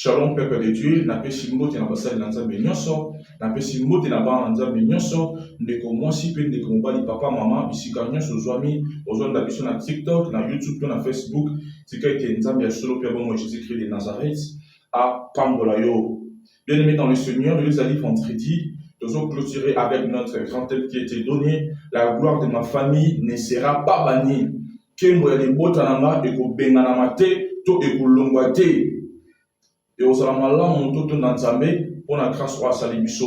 Shalom, Père de Dieu, n'a pas si mot, n'a pas ça, n'a pas nyonso, n'a pas si mot, n'a pas nyonso, ne comment si peu, ne comment pas papa, maman, ici quand nyonso, zoami, aux zones d'habitude na TikTok, na YouTube, na Facebook, c'est qu'il y a nzambe ya solo, Père bon, Jésus-Christ de Nazareth, à Pambolayo. Bien aimé dans le Seigneur, nous allons vendredi, nous allons clôturer avec notre grand thème qui a été donné, la gloire de ma famille ne sera pas bannie. Kembo ya libotananga, eko benganamate, to eko longwate. Et aux alamala, tout dans Nzambe, pour la grâce à Salibiso,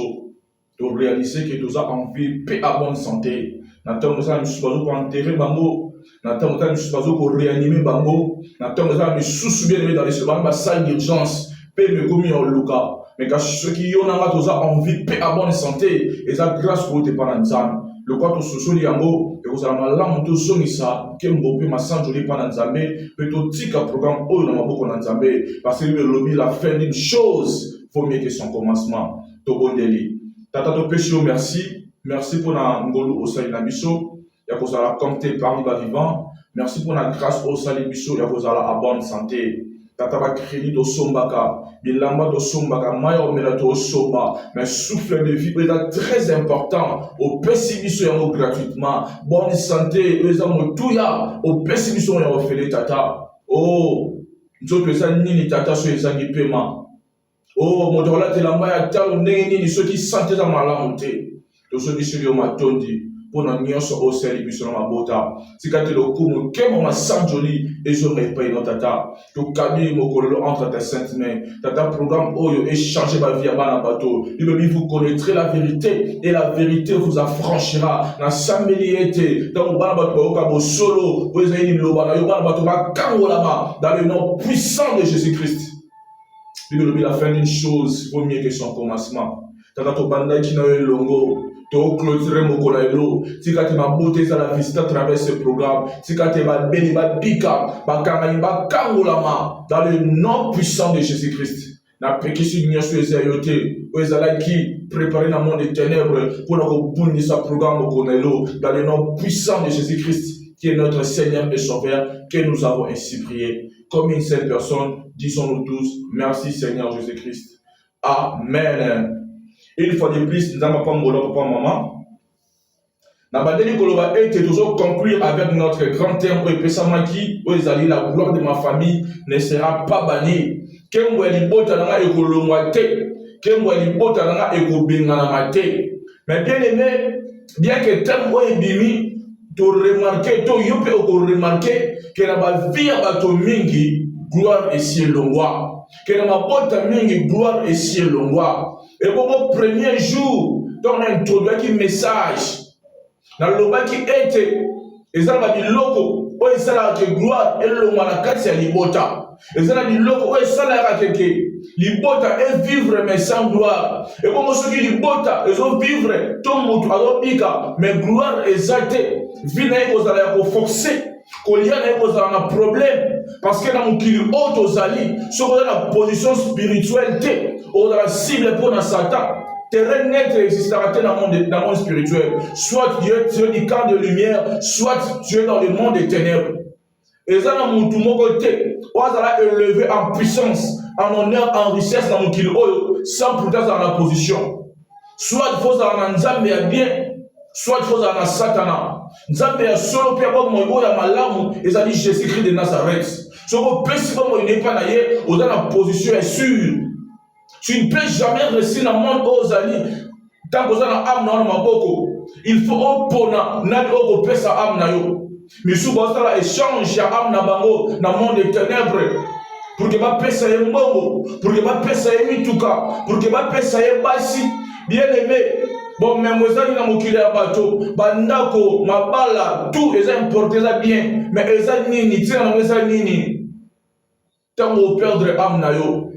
de réaliser que nous avons envie paix à bonne santé. Nathan nous avons choisi pour enterrer Bango, Nathan nous avons choisi pour réanimer Bango, Nathan nous avons sous-bien dans les salles d'urgence, paix me commis en Luca. Mais quand ceux qui ont envie paix à bonne santé, et ça grâce pour tes parents Nzambe. Le quoi tout ce yango, et vous allez mal tout sonisa, que m'bopé ma sanjoli pas Nzambe, peut-être tika programme oh dans ma boucle Nzambe, parce que le lobby la fin d'une chose, faut mieux que son commencement. Tobondeli. Tata to péché merci pour la ngolo au salinabiso, ya cause la compter parmi les vivants, merci pour la grâce au salibiso, ya cause la bonne santé. Tata va crédit au sombaka, bilamba au sombaka, maya au melato au somba, mais souffle de vie est très important au pessimisme gratuitement, bonne santé, eux ont tout ya, au pessimisme et au fait tata. Oh, nous ça nini tata sur les années paiement. Oh, mon droit de la maya talo nini ceux qui sentent dans ma lamonté, tous ceux qui sont au matondi. Pour nous nyonso au service na mabota sikate le kumu kemo ma sanjoli et je me paye notre tata to kabi mokolo entre tes saintes mains tata programme oyo échanger ma vie à bana bateau lui vous connaîtrez la vérité et la vérité vous affranchira na sameliete donc bana bateau ka bo solo vous avez lo bana yo bana bateau ba kangolama dans le nom puissant de Jésus-Christ lui la fin d'une chose vaut mieux que son commencement tata to banda qui na longo to clôturer mon kolailo si quand tu m'as beauté ça la visite à travers ce programme si quand tu m'as béni ba bika ba kamayi ba kangolama dans le nom puissant de Jésus-Christ na pekisi nyaso ezayote ezala qui préparer dans le monde des ténèbres pour nous bunni sa programme kolailo dans le nom puissant de Jésus-Christ qui est notre Seigneur et Sauveur que nous avons ainsi prié comme une seule personne disons-nous tous merci Seigneur Jésus-Christ amen. Une fois de plus, nous n'avons pas mon papa, maman. Nous avons toujours conclure avec notre grand thème où Pessamaki, où la gloire de ma famille ne sera pas bannie. Mais bien aimé, bien que thème où bimi, tu remarquer, tu remarquer que la vie à bateau mingi, gloire et ciel longwa. Que la bota mingi, gloire et ciel longwa. Et pour le premier jour, on a introduit un message. Dans le bas qui était, et ça va dire loco, où est ça la gloire, et le manakati à libota. Et ça va dire loco, où est ça la libota est vivre mais sans gloire. Et comme ceux qui libota, ils ont vivre, tout le monde a bika, mais gloire exaltée. Vina vous allez forcer, qu'on y a un problème. Parce que dans mon kilo haut aux alliés, sur la position spirituelle, ou dans la cible pour un Satan, terrain net existera dans le monde spirituel. Soit tu es du camp de lumière, soit tu es dans le monde des ténèbres. Et ça, dans mon tout mon côté, on va élever en puissance, en honneur, en richesse dans mon kilo haut, sans pourtant dans la position. Soit il faut dans un Nzambe bien, soit il faut dans un Satan. Nzambe ya solo pia ba moyo ya malamu ezali Jésus-Christ de Nazareth. Soko pesi ba moyo n'est pas naie aux dans la position est sûre. Tu ne peux jamais rester dans le monde aux alliés tant que ça na âme na maboko. Il faut opona na oko pesa âme na yo. Mais souvent ça échange ya âme na bango na monde des ténèbres. Pour que ba pesa ye mbongo, pour que ba pesa ye mituka, pour que ba pesa ye basi. Bien aimé. Bon, mais moi, ça, il y a un bateau, bandako, mabala, tout, ils ont importé ça bien. Mais ils ont nini, tu sais, nini. Tant qu'on perdre l'âme, nayo.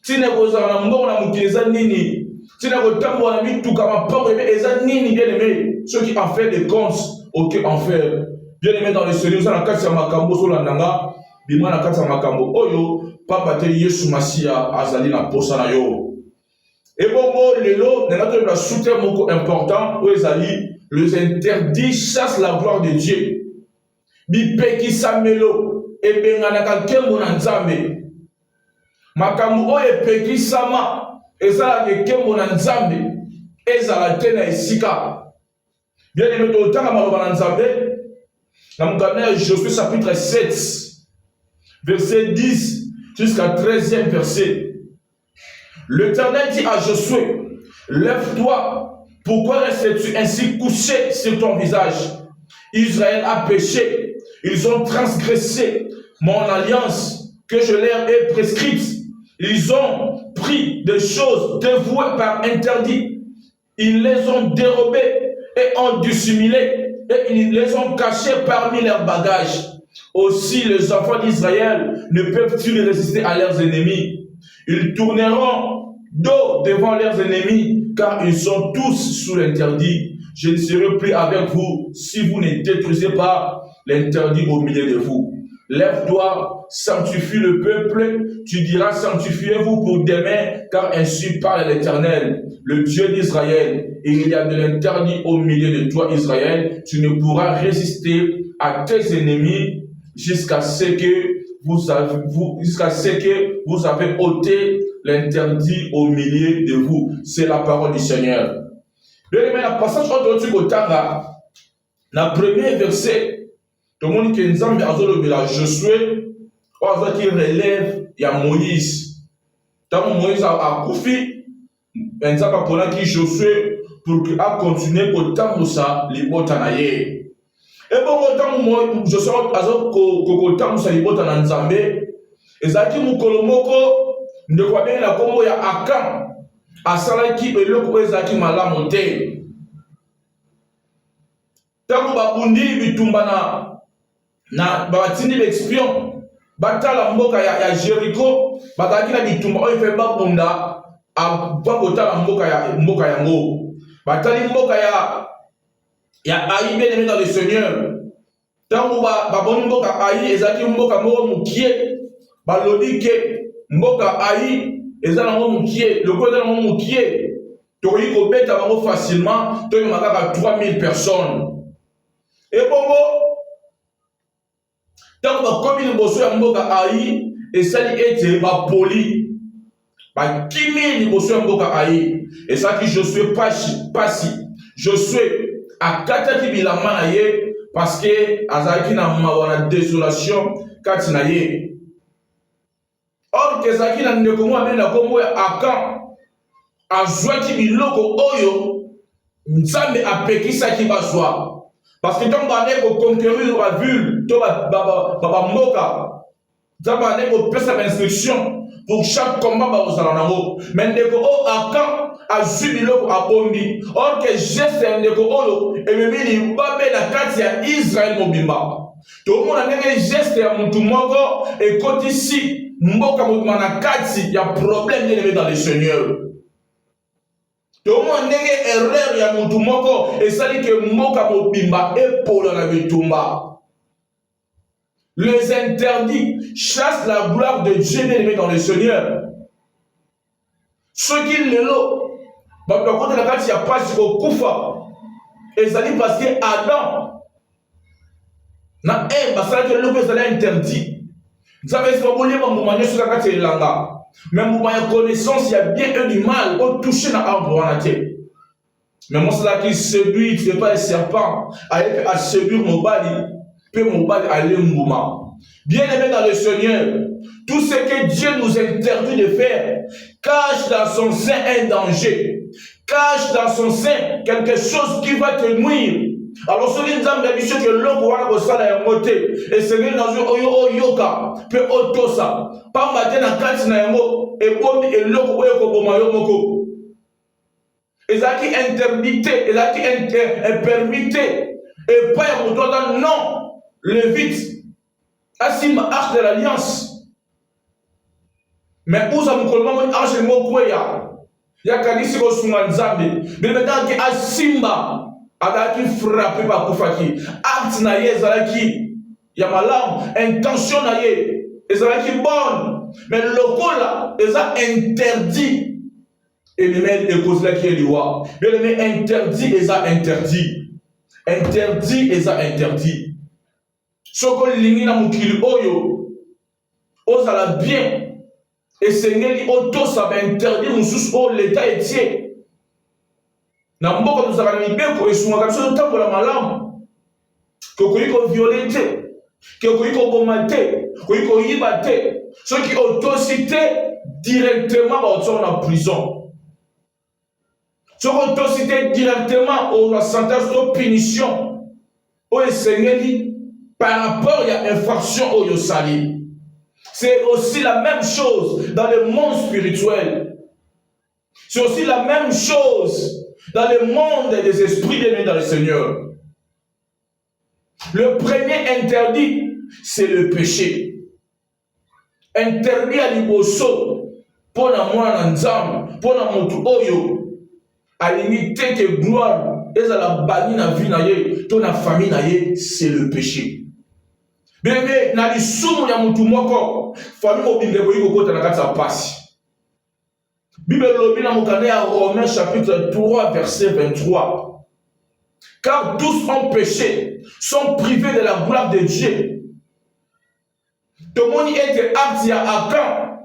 Tu n'es pas un bon, on a nini. Tu n'es pas un bon, on a mis tout comme un pauvre, mais ils ont nini, bien aimé. Ceux qui ont fait des comptes, ok, en fait. Bien aimé dans le Seigneur, ça n'a qu'à se makambo sur la nanga, bima n'a qu'à se makambo. Oyo, papa te yesu masia, azali na posa na yo. Et bon, lelo, notre soutien important, où les interdits chassent la gloire de Dieu. Bipeki samelo, et benganaka kembo na nzambe. makambo oyo epekisama ezalaka ekembo na nzambe ezala te na esika. Bien aimé, totanga maloba na nzambe na mokanda ya Josué chapitre 7 verset 10 jusqu'à 13e verset. L'Éternel dit à Josué, lève-toi, pourquoi restes-tu ainsi couché sur ton visage? Israël a péché, ils ont transgressé mon alliance que je leur ai prescrite. Ils ont pris des choses dévouées par interdit. Ils les ont dérobées et ont dissimulées et ils les ont cachées parmi leurs bagages. Aussi les enfants d'Israël ne peuvent-ils résister à leurs ennemis. Ils tourneront dos devant leurs ennemis car ils sont tous sous l'interdit. Je ne serai plus avec vous si vous ne détruisez pas l'interdit au milieu de vous. Lève-toi, sanctifie le peuple, tu diras sanctifiez-vous pour demain, car ainsi parle l'Éternel, le Dieu d'Israël. Et il y a de l'interdit au milieu de toi, Israël. Tu ne pourras résister à tes ennemis jusqu'à ce que vous avez ôté l'interdit au milieu de vous. C'est la parole du Seigneur. Le passage au Tanga, le premier verset, tout le monde qui est en train Josué, qui relève, il y a Moïse. Tant Moïse a Koufi, il y a qui Josué pour qu'il continue au temps où ça, les botanaye. Et bon, autant Josué a temps où ça, les botanaye Nzambe, et ça qui Moukolomoko, ne croit bien la Congo ya Akam, à Salaki et le Kouezaki Malamote. Tant que Babundi, Bitumbana, na batindi l'expion batala mboka ya Jericho bataki na bitumba oyo fe babunda abakotala mboka yango batali mboka ya Aï bien-aimé dans le Seigneur. Tango baboni mboka Aï ezaki mboka moko mukie balobi ke mboka Aï ezala moko mukie le ko ezala moko mukie toyi ko beta bango facilement to makaka 3000 personnes et bongo tant que comme il bosse à mboka Aï et ça dit était ba poli ba kimi il bosse à mboka Aï et ça qui je suis pas si je suis à kata ki bilama na ye parce que azaki na mawana désolation katina ye or que zaki na ndeko mo amena kombo ya Akan azwaki biloko oyo nzambe apekisa ki baswa. Parce que tant qu'on est conquérir la ville, tout va moka. Tant qu'on est faire sa instruction pour chaque combat va au salon. Mais dès que Akan a subi l'eau à Bombi, or que geste un déco olo et me dit babé la carte à Israël mobimba. Tout le monde a un geste à Moutoumoko et quand ici Mboka Moumana Kati, il y a problème dans les seigneurs. Tout le monde a une erreur ya mutu moko et ça dit que mboka mobimba épaule na bitumba. Les interdits chassent la gloire de Dieu bien-aimé dans le Seigneur. Ceux qui le l'ont, bah quand la carte il y a pas sur kufa et ça dit parce que Adam na bah ça que le ça interdit. Ça veut dire que vous voulez m'amener sur la carte et langa. Même pour ma connaissance, il y a bien eu du mal pour toucher dans l'arbre en entier. Mais moi, c'est là qui séduit, il ne fait pas les serpents, à séduire mon bali, puis mon bali aller mouma. Bien aimé dans le Seigneur, tout ce que Dieu nous interdit de faire cache dans son sein un danger, cache dans son sein quelque chose qui va te nuire. Alors, ce qui nous a dit que l'homme va au salaire monté et c'est que dans un yoga peut autosa. Pas matin à 4 naïmo et bon et l'homme va au moko. Et ça qui interdité, et ça qui est permité. Et pas un mot non, le vite. Assim arche de l'alliance. Mais où ça me colmant arche de mon koya. Yakadisi ko sunganzambe. Mais maintenant qui asimba. Adaki frappé par Koufaki. Acte na ye zalaki. Yamalam. Intention na ye. Ezalaki bonne. Mais le local les a interdit. Et les mêmes les causes là qui est loi. Mais les mêmes interdit les a interdit. Interdit les a interdit. Ce qu'on ligne na mukili oyo. Osala bien. Et Seigneur, auto ça va interdire l'état entier. Na mboka tozala mibeko esunga biso totambola malamu. Kokoyi ko violente, kokoyi ko boma te, kokoyi ko yiba te. Ceux qui autocité directement ba en prison. Ceux qui autocité directement au sentence de punition. Au Seigneur par rapport à infraction au Yosali. C'est aussi la même chose dans le monde spirituel. C'est aussi la même chose dans le monde des esprits de dans le Seigneur. Le premier interdit, c'est le péché. Interdit à l'iboso, pour la moine nzam, pour la motu oyo, à limiter que gloire, et à la banni na vie na ye, ton la famille na ye, c'est le péché. Bébé, na li sumu ya mutu moko, famille mo bimbe ko yiko kota na kati sa pasi. Bible lobi na mokane ya Romains chapitre 3 verset 23. Car tous ont péché, sont privés de la gloire de Dieu. Tomoni ete acte ya Akan,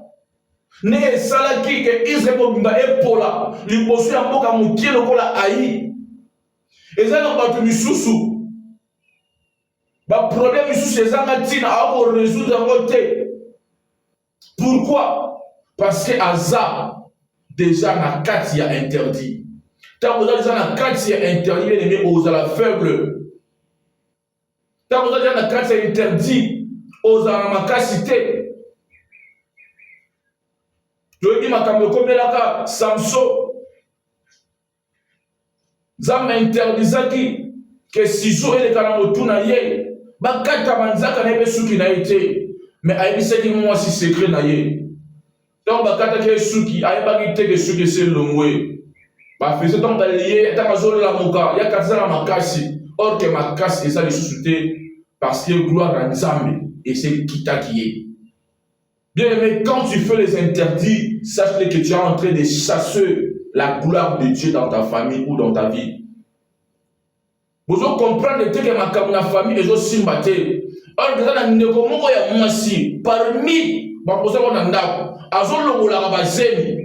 ne salaki ke Israël mobimba epola, liboso ya mboka mukie lokola ayi. Eza na bato misusu. Le problème c'est que résoudre. Pourquoi? Parce que Hazard, déjà, na kati ya interdit. Tant que déjà na kati ya interdit, les ennemis aux la faible. Tant que déjà na kati ya interdit, aux la makasité. Je dis ma caméra comme là, Samson. Ça m'interdisait que si je suis le ye. Bakata manzaka na ebe suki na ite mais ayebisaki mwasi secret na ye donc bakata ke suki ayebaki te ke suki se longwe ba fese donc lié ta mazolo la moka ya katsala makasi or que makasi eza lisusu te parce que gloire à Nzambe et c'est kitaki ye. Bien aimé, quand tu fais les interdits, sache que tu es en train de chasser la gloire de Dieu dans ta famille ou dans ta vie. Vous comprenez que ma famille est aussi simbaté. Or, vous avez un comment il y a aussi parmi ma position en andako. Azolo la bazemi.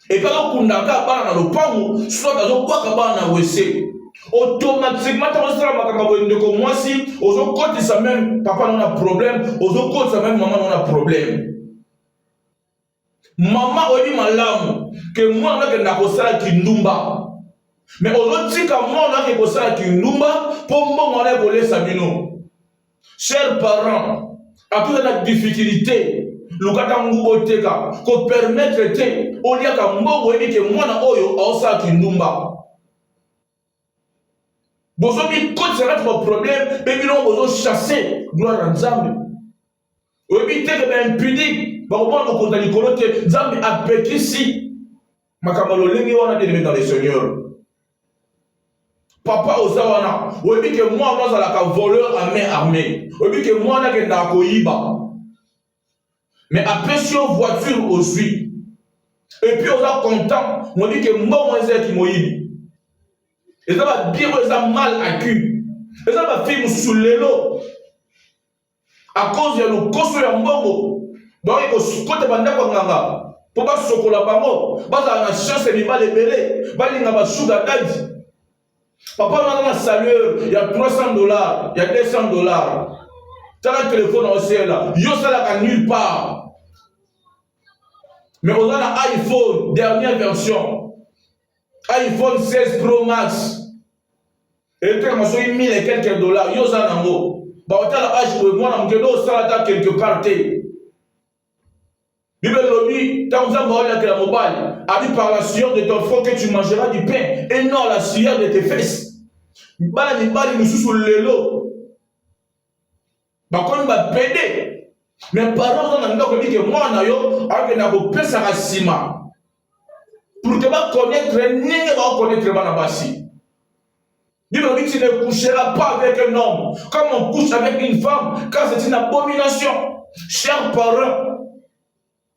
Et quand on a pas dans le pamu, soit dans le bois na wese. Automatiquement, tu vas faire ma camarade comme moi si, aux autres côtés ça même papa on a problème, aux autres côtés ça même maman on a problème. Maman oyi malamu que moi on a que na kosala kindumba. Mais aujourd'hui, quand moi, on a quelque chose qui nous bat, pour moi, on a volé sa bino. Chers parents, à toute la difficulté, le gars qui qu'on permettre de au lieu que moi, que moi, on a qui nous bat. Vous avez un problème, mais nous avons chassé, gloire à Nzambe. Vous avez été impudique, vous avez été Nzambe a péché ici. Ma camarade, on a délégué dans les seigneurs. Papa Ozawana, oui, que moi, on a un voleur à main armée. Oui, que moi, on a un koyiba. Mais après, si on voiture aussi, et puis on est content, on dit que moi, on est qui moïbi. Et ça va bien, on a mal acquis. Et ça va faire sous l'élo. À cause de le costo de mbongo. Donc, il faut que tu aies pour pas se coller à bango. Parce que la chance, elle va les belé. Il va sugar daddy. Papa, on a un salaire, il y a $300, il y a $200. Tu as un téléphone au ciel là, il y a nulle part. Mais on a un iPhone, dernière version. iPhone 16 Pro Max. Et tu as 1000 et quelques dollars. Il y a un mot. Bah, on a l'âge où moi, je vais quelque part. Bible lobby, tant que tu as la mobile, habite par la sueur de ton front que tu mangeras du pain et non la sueur de tes fesses. Bala nous sous le lot. Bah, quand on va péder, mes parents ont dit que moi, je vais faire un ciment. Pour que tu connaître, ne connaître pas Bassi. Bible dit que tu ne coucheras pas avec un homme comme on couche avec une femme, car c'est une abomination. Chers parents,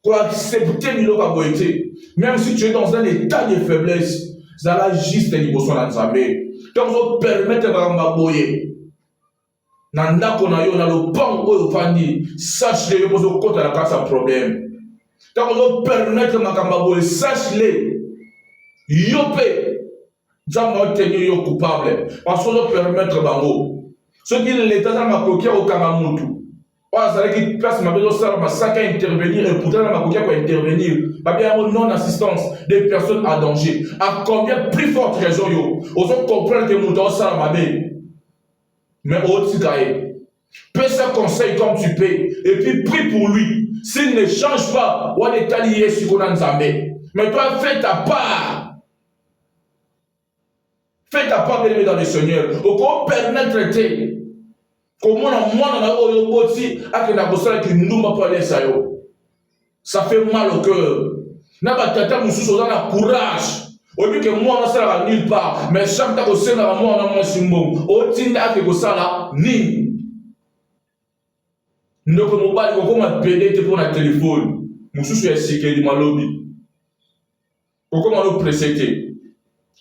pour accepter Miloka Boété, même si tu es dans un état de faiblesse, ça va juste l'émotion dans sa main. Donc, vous permettez de m'aboyer. Nanda Konayo, dans le pan où vous fandi, sache que vous compte à la case à problème. Tant qu'on permettre Makambabo, sache-les. Yopé. Nous tenir yo coupable. Parce qu'on doit permettre Bango. Ceux qui l'État dans ma coquille au Kamamutu. Ça veut dire qu'il place ma maison, ça va intervenir et pourtant ma coquille pour intervenir. Bien non-assistance des personnes à danger. À combien plus forte raison yo. On doit comprendre que nous devons ça ma mais au-dessus paie ce conseil comme tu paies et puis prie pour lui. S'il ne change pas, on est allié sur qu'on a Nzambe. Mais toi, fais ta part. Fais ta part, bien-aimé dans le Seigneur. Au qu'on permet de traiter. Comment on a aussi à que la bossale qui nous m'a parlé ça yo. Ça fait mal au cœur. N'a pas tata moussou dans la courage. Au lieu que moi on a ça à nulle part, mais chaque fois que c'est là moi on a mon simbon. Au tinda que ça là ni. Nous comme pas comme on pédé pour un téléphone. Moussou est séqué du malobi. Pourquoi on le précédé?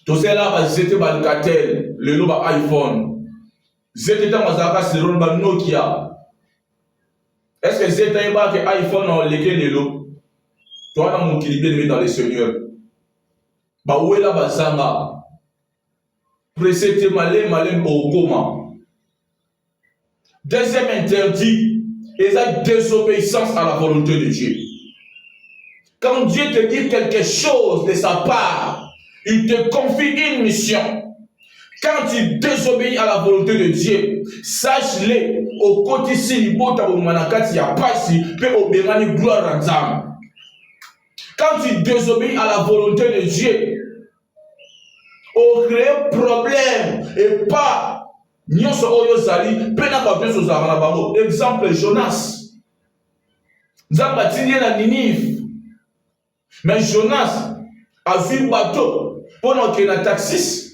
Tout ça là va jeter le cartel, le lot iPhone. Jeter dans ma c'est le Nokia. Est-ce que c'est un que iPhone a lequel le lot? Toi dans mon kilibé dans les seigneurs. Bah où est la bazanga? Précédé malé au coma. Deuxième interdit, et la désobéissance à la volonté de Dieu. Quand Dieu te dit quelque chose de sa part, il te confie une mission. Quand tu désobéis à la volonté de Dieu, sache-le, au côté si bota au manakati ya pasi, peut obéir gloire en Zam. Quand tu désobéis à la volonté de Dieu, au créer problème et pas nyonso oyo zali, pena ba beso za bango. Exemple Jonas. Nzamba tinye na Ninive. Mais Jonas a vu bateau. Pendant qu'il y a un taxis,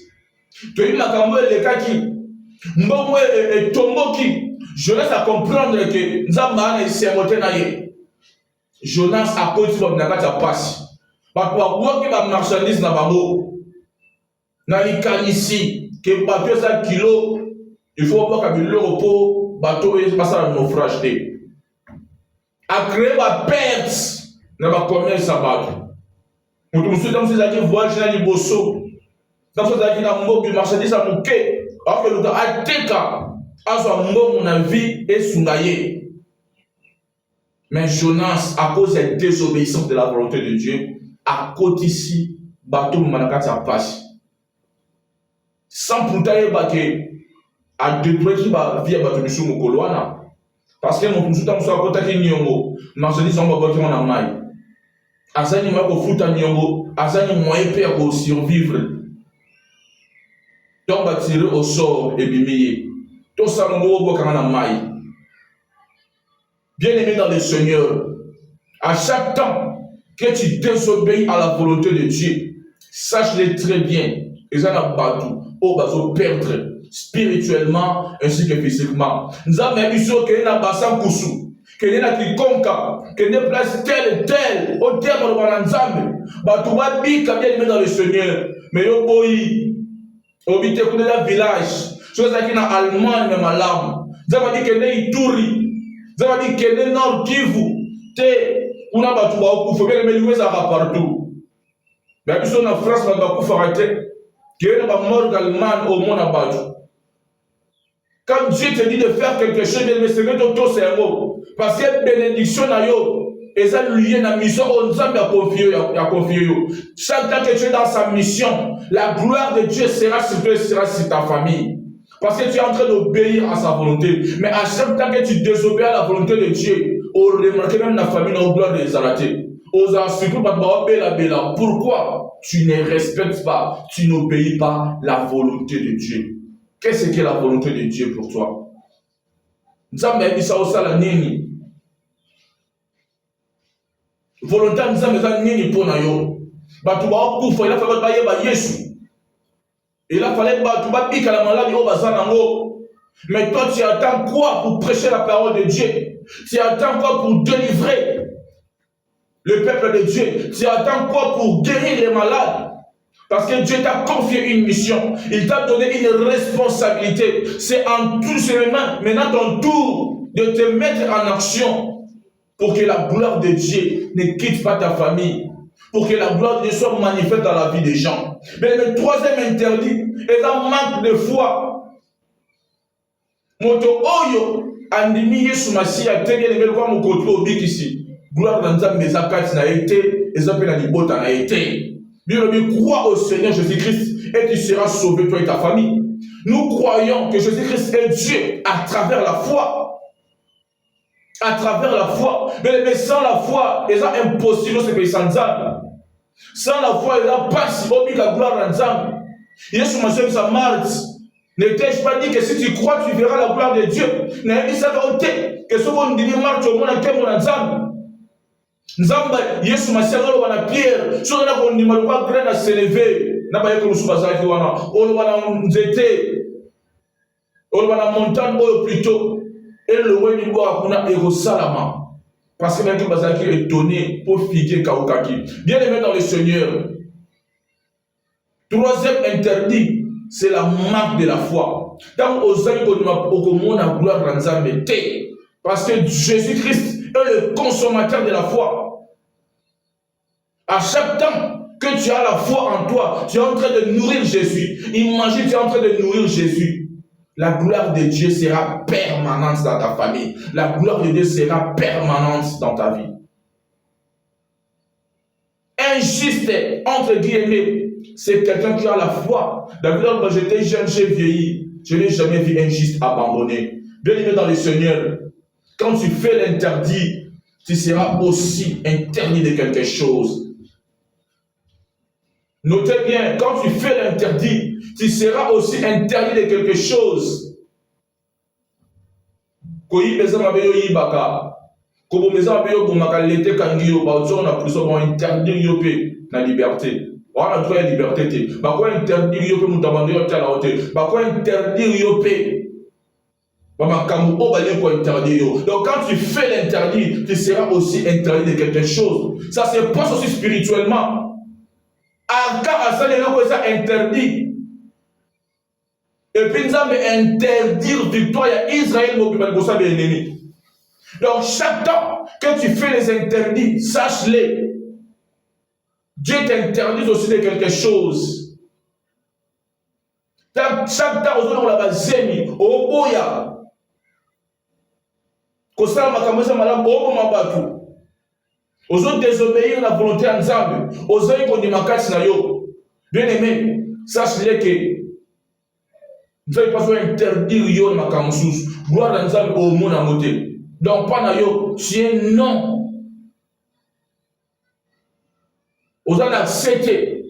tu as eu le cas qui est tombé. Jonas a comprendre que Nzamba est monté naïe. Jonas a continué à passer. Parce que la marchandise n'a pas mot. N'a ici que bateau 5 kilos, il faut pas qu'il le repos, bateau est passé à naufrage. A créé ma perte dans ma commerce à bateau. Nous sommes tous les voyages dans les bossos. Nous sommes tous les mots marchandises à mouquer. Alors que nous avons été à son mot, mon avis, est soulaillé. Mais Jonas, à cause de la désobéissance de la volonté de Dieu, à côté ici, bateau manakati a passé. Sans pourtant à détruire la vie à bateau de Mokoloana. Parce que nous sommes tous à côté de Nyongo, marchandises en bas qui ont en maille. Azani mwa ko futa nyongo, azani moyen pe ko survivre. Donc va tirer au sort et bimier. Tout ça nous bo kana mai. Bien-aimé dans le Seigneur, à chaque temps que tu désobéis à la volonté de Dieu, sache-le très bien, ils en battu, au bazo perdre spirituellement ainsi que physiquement. Nous avons vu que na basam kusu. Que n'est pas quiconque, que n'est place tel et tel, au terme de l'ensemble, bah tout va bien bien dans le Seigneur, mais au boy, au bité de la village, chose qui na Allemagne même à l'âme, ça va dire que n'est Ituri, ça va dire que n'est Nord Kivu, te, on a battu au coup, mais lui ça va partout. Mais puis on a France, on va coup arrêter, que n'est pas mort d'Allemagne au monde à battu. Quand Dieu te dit de faire quelque chose, c'est que tout c'est un mot. Parce que bénédiction na yo, et ça lié na mission, on s'en a confié. Chaque temps que tu es dans sa mission, la gloire de Dieu sera sur toi, sera sur ta famille. Parce que tu es en train d'obéir à sa volonté. Mais à chaque temps que tu désobéis à la volonté de Dieu, on remarque même la famille dans la gloire des arrêtés. Pourquoi tu ne respectes pas, tu n'obéis pas la volonté de Dieu? Qu'est-ce que la volonté de Dieu pour toi? Nzambe ebisa osala nini? Volonté nzambe eza nini pona yo? Batu ba okufa il a fallu bayeba Yesu. Il a fallu batu ba bika la maladie o baza nango. Mais toi tu attends quoi pour prêcher la parole de Dieu? Tu attends quoi pour délivrer le peuple de Dieu? Tu attends quoi pour guérir les malades? Parce que Dieu t'a confié une mission. Il t'a donné une responsabilité. C'est en tout ce moment, maintenant ton tour de te mettre en action pour que la gloire de Dieu ne quitte pas ta famille, pour que la gloire de Dieu soit manifeste dans la vie des gens. Mais le troisième interdit est un manque de foi. Moto oyo andimi Yesu Masia tegele ngelo kwa mokoto obikisi. Gloire dans Nzambe ezakati na été, ezapé na libota na été. Bien le crois au Seigneur Jésus-Christ et tu seras sauvé toi et ta famille. Nous croyons que Jésus-Christ est Dieu à travers la foi. À travers la foi. Mais sans la foi, c'est impossible de se payer sans Nzambe. Sans la foi, il n'y a pas si haut la gloire dans Nzambe. Yesu Masia sa marde. Ne t'ai-je pas dit que si tu crois, tu verras la gloire de Dieu. Ne dis ça que ce qu'on dit marche au monde à quel monde Nzambe. Nzambe Yesu Masia ngalo bana Pierre, so na ko ndima kwa gré na s'élever, na ba yeko suba za ki wana, olo bana nzete, olo bana montagne oyo plutôt, et le roi ni boa kuna Salama. Parce que même bazaki est étonné pour figuer kaukaki. Bien aimé dans le Seigneur. Troisième interdit, c'est la marque de la foi. Tant aux aïeux au monde à gloire dans Nzambe, parce que Jésus-Christ est le consommateur de la foi. À chaque temps que tu as la foi en toi, tu es en train de nourrir Jésus. Imagine, tu es en train de nourrir Jésus. La gloire de Dieu sera permanente dans ta famille. La gloire de Dieu sera permanente dans ta vie. Injuste, entre guillemets, c'est quelqu'un qui a la foi. David, quand j'étais jeune, j'ai vieilli. Je n'ai jamais vu injuste abandonné. Bien aimé dans le Seigneur, quand tu fais l'interdit, tu seras aussi interdit de quelque chose. Notez bien, quand tu fais l'interdit, tu seras aussi interdit de quelque chose. Koyi beza mabeyo yibaka. Kobo meza mabeyo bomaka lete kangiyo ba ozo na prison ba interdire yo pe na liberté. Wana droit à liberté te. Ba ko interdire yo pe mutabando yo tala hote. Ba ko interdire yo pe. Ba makamu o ba le ko interdire yo. Donc quand tu fais l'interdit, tu seras aussi interdit de quelque chose. Ça se passe aussi spirituellement. Aka asali loko ça interdit. Et puis nous avons interdire victoire à Israël mobilisation de l'ennemi. Donc chaque temps que tu fais les interdits, sache-les. Dieu t'interdit aussi de quelque chose. Chaque temps on la bazemi au boya. Kosala makambo malamu obo mabatu. Ozo désobéir la volonté de Nzambe. Ozo yikondi makasi na yo. Bien aimé, sache-les que nous n'avons pas interdire yo makambo sous. Gloire à Nzambe au monde à moté. Donc pas na yo, tu es non. Ozo accepté.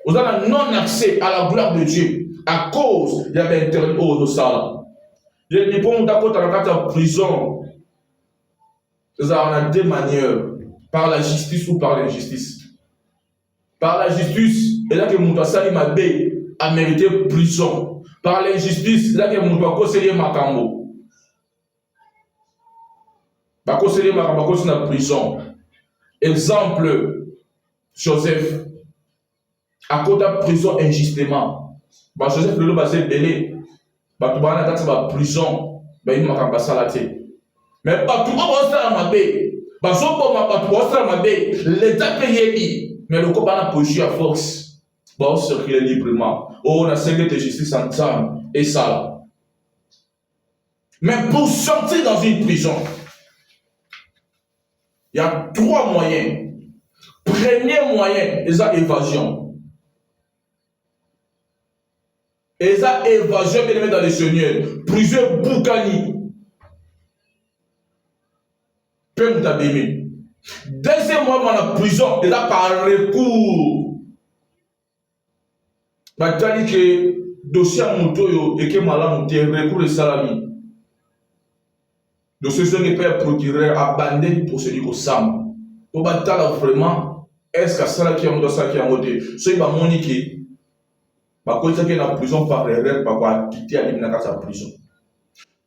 Ozo non accès à la gloire de Dieu à cause de l'interdit au sala. Il y a des bons d'accord dans la prison. On a deux manières. Par la justice ou par l'injustice. Par la justice, et là que mon sali m'a a mérité prison. Par l'injustice, là que mon doigt conseiller makambo. Ba conseiller makambo c'est la prison. Exemple, Joseph. À cause de la prison injustement. Ba Joseph le basé belé. Ba tu bana kati ba prison. Ba il makamba salate. Mais ba tu ba ça ma bé. L'État payé, mais le combat n'a pas joué à force. Bon, circuler librement. Oh, on a ségré de justice ensemble. Et ça. Mais pour sortir dans une prison, il y a trois moyens. Premier moyen, c'est l'évasion. Et ça, évasion, bien aimé dans les Seigneurs. Plusieurs boucani. Peut m'tabémer. Deuxième mois, dans la prison, et là par recours. Je dis que dossier à moto et que malade recours de salami. Dossier ce n'est pas procureur abandonné pour celui qui s'aime. Pour battre vraiment, est-ce que ça qui a monté ça qui a monté? Ce qui va moniquer. Bah quand il est en prison par erreur, bah quoi quitter à l'immédiat sa prison.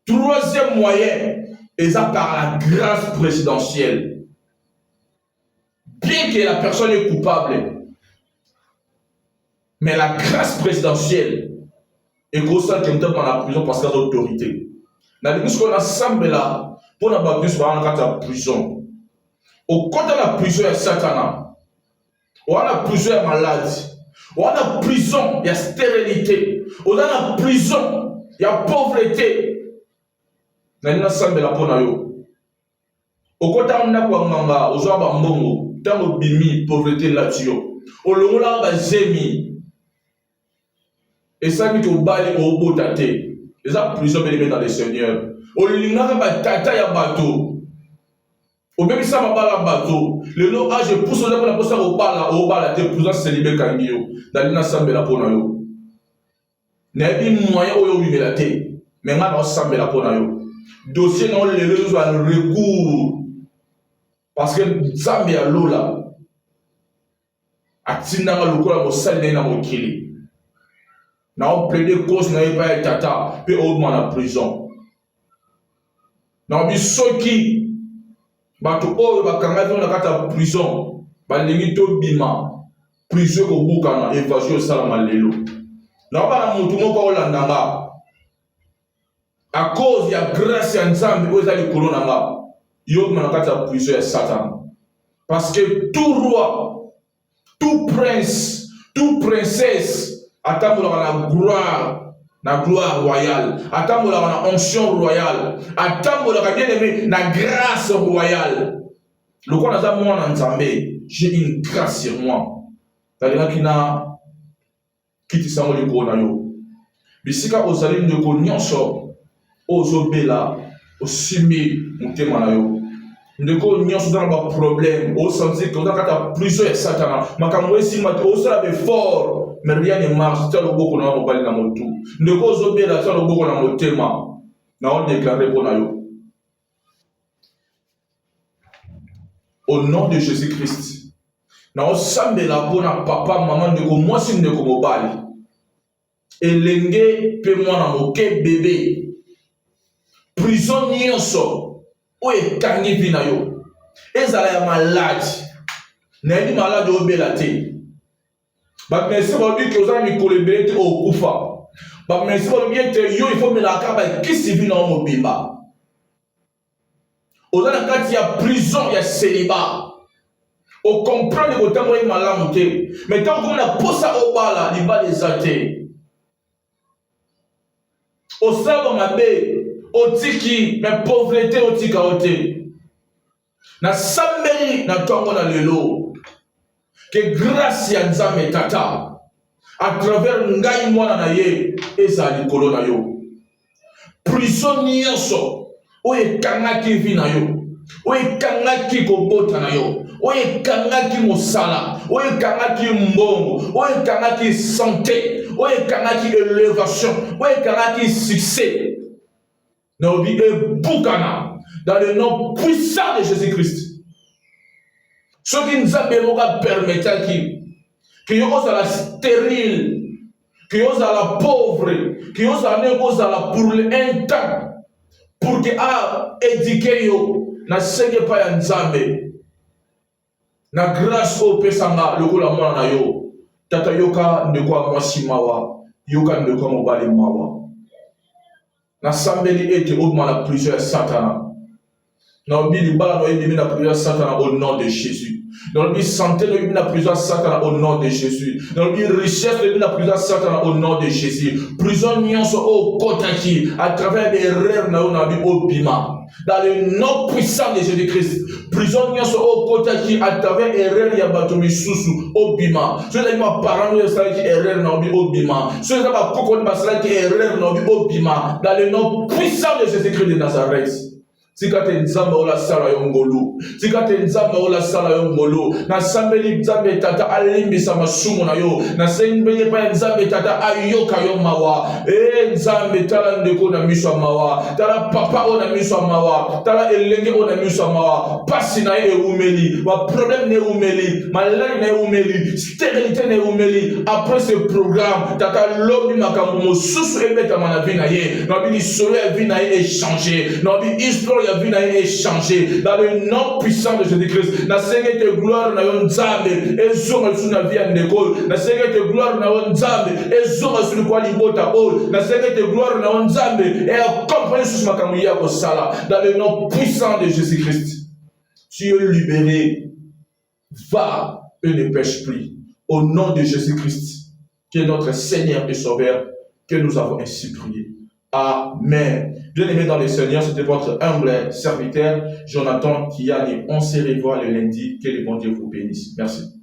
Troisième moyen. Et ça par la grâce présidentielle. Bien que la personne est coupable, mais la grâce présidentielle est grosse qui est dans la prison parce qu'il y a l'autorité. Dans ce qu'on a semblé là, pour la baptise par la prison, Au côté de la prison, il y a Satan. On a la prison, il y a maladie. On a la prison, il y a stérilité. On a la prison, il y a pauvreté. Nana sambe la pona yo. Au côté de la manga, aux oies bambongo, tant bimi, pauvreté là tio. Au long là, ba zemi. Et ça, qui au bali au beau tate. Et ça, prison, bien dans les seigneurs. Au lingara, ba tata ya bateau. Au même ça, ma bala bateau. Le nom A, je pousse au la poste au bala, te prison célibé kangio. Dans l'ensemble la pona yo. N'est-ce moyen où yo la te. Mais on a ensemble la pona yo. Dossier non le recours. Parce que Zambie a l'eau là. Atina le corps mo sali na mo kili. Na on plaide cause na pas tata, pe au dans la prison. Na bisoki bato oyo bakanga vyo na kata prison, balingi to bima. Prison ko buka na évasion salama lelo. Na ba na mutu moko olandanga. À cause ya grâce ya Nzambe oyo ezali kolona nga. Yo na kata prison ya Satan. Parce que tout roi, tout prince, toute princesse attend la gloire royale, attend la onction royale, attend la bien aimé, la grâce royale. Le quoi n'a pas moi en Nzambe, j'ai une grâce sur moi. C'est-à-dire qu'il n'a quitté ça le corps na yo. Bisika osalim de konyoso, ozobela, osimi mutema na yo. Ndeko nyonso dans ba problème au sens que on a plusieurs satana makambo esi mate au sera be fort mais rien ne marche ça le boko na mobali na motu ndeko zobela ça le boko na motema na on déclarer pour na yo au nom de Jésus-Christ na on sambela pona papa maman ndeko mwasi ndeko mobali elenge pe mwana moke bébé prison nyonso o ekangi vina yo ezala ya malade na ndi malade obela te ba merci ba bi ke ozala mikolo ebele te okufa ba merci ba bi te yo il faut melaka ba kisi vina o mobimba ozala kati ya prison ya célibat o comprendre ko tango e malamu te mais tant qu'on a posa obala libala ezate o saba mabe otiki mais pauvreté otika ote na sambeli na tongo na lelo que grâce ya Nzambe tata à travers ngai mwana na ye ezali likolo na yo prison nyonso oyo ekangaki vi na yo oyo ekangaki kobota na yo oyo ekangaki mosala oyo ekangaki mbongo oyo ekangaki santé oyo ekangaki élévation oyo ekangaki succès dans le nom puissant de Jésus-Christ. Ce qui nous a permis que nous soyons stérile, que nous soyons pauvres, que nous soyons pour un temps, pour que éduquer nous, na sege pa ya Nzambe, na grâce au pesanga, le kola mwana na yo, tata yoka ndeko mwasi mawa, yoka ndeko mobali mawa. Na sambeli ete obma la prison ya Satana. Na obi bala no ebi na prison ya Satana au nom de Jésus. Na obi santé no ebi na prison ya Satana au nom de Jésus. Na obi richesse no ebi na prison ya Satana au nom de Jésus. Prison nyonso o kotaki à travers des erreurs na obi obima. Dans le nom puissant de Jésus-Christ. Prison nyonso o kotaki à travers erreur ya bato misusu obima. So na ma parents no sala ki erreur na obi obima. So na ba kokoni ba sala ki erreur na obi obima. Dans le nom puissant de Jésus-Christ de Nazareth. Tikate Nzambe ola sala yongolo. Tikate Nzambe ola sala yongolo. Na sambeli Nzambe tata alimbisa masumu na yo. Na sembele pa Nzambe tata ayoka yo mawa. Nzambe tala ndeko na miswa mawa. Tala papa ona miswa mawa. Tala elenge ona miswa mawa. Pasi na ye umeli. Wa problème ne umeli. Malari ne umeli. Stérilité ne umeli. Après ce programme, tata lobi makambo mosusu ebeta mana vie na ye. Nabi solo ya vie na ye échanger. Nabi histoire la vie n'a échangé dans le nom puissant de Jésus-Christ. Na senge te gloire na yon Nzambe ezonga sur na vie ndeko. Na senge te gloire na yon Nzambe ezonga sur kwa libota ol. Na senge te gloire na yon Nzambe et accompagner sur makambo ya ko sala dans le nom puissant de Jésus-Christ. Tu es libéré. Va et ne pêche plus. Au nom de Jésus-Christ, qui est notre Seigneur et Sauveur, que nous avons ainsi prié. Amen. Bien-aimés dans le Seigneur, c'était votre humble serviteur, Jonathan Kiani. On se revoit le lundi. Que le bon Dieu vous bénisse. Merci.